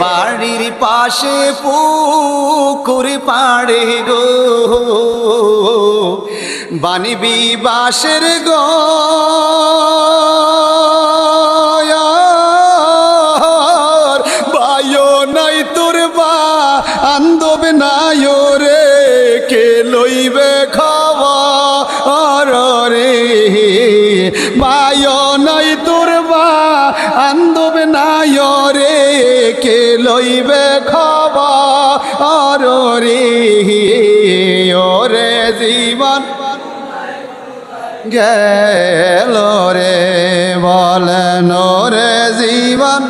বাড়ির পাশে পুকুর পাড়ে গো বানিবি বাঁশের গো বায়ো নাই তোর বা আন্দব নাই রে কে লইবে খবর রে বায়ো নাই তোর বা আন্দব নাই রে কে লইবে খবর রে ওরে জীবন গেল রে বলেন রে জীবন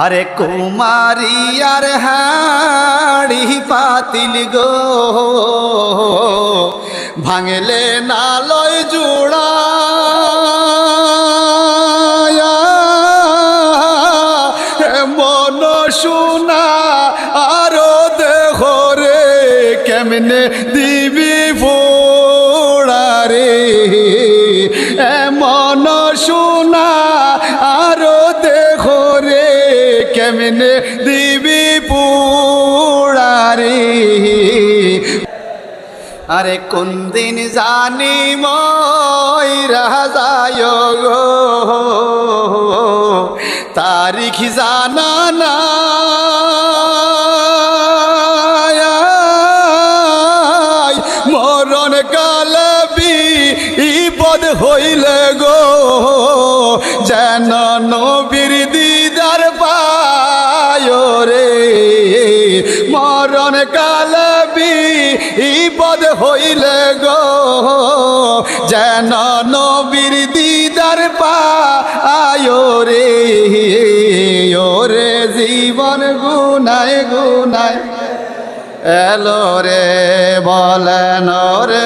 আরে কুমারী আর হাড়ি পাতিল গো ভাঙলে নালয় জোড়া মন শোনা আরো দেহ রে কেমনে দিবি ফোড়া রে মন শোনা আরো দেহ রে কেমনে দিবি পোড়া রে আরে কোন দিন জানি ময়রা যায় গো তারিখ জানা না মরণ কালে বিপদ হইলে গো যেন নবীর দিদার পায় রে মরণ কালে বিপদ হইলে গো যেন নবীর দিদার পায় রে ওরে জীবন গুনায় গুনায় এলো রে বলেন রে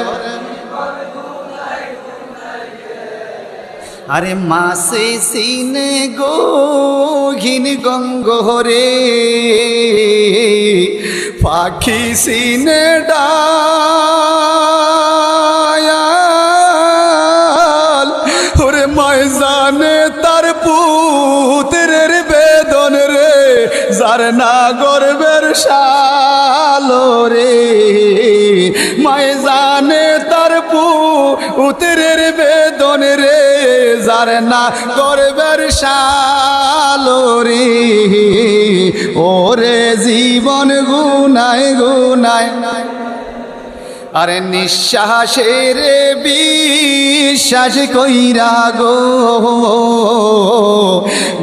আরে মাসে সিনে গো ঘিন গঙ্গরে পাখি সিনে ডায়াল ওরে ময়জানে তার পুত্রের বেদন রে যার না গর্বের শালো রে ময়জানে তার পুত্রের বেদন রে যার না গর্বের শালো রে ওরে জীবন গুনায় গুনায় আরে নিঃশ্বাসের বিশ্বাস কইরা গো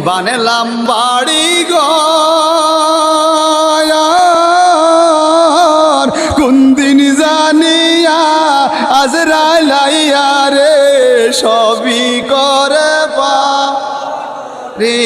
বানলাম বাড়ি গো কোন দিন জানিয়া আজরাইলাইয়া রে সবই করে পা রে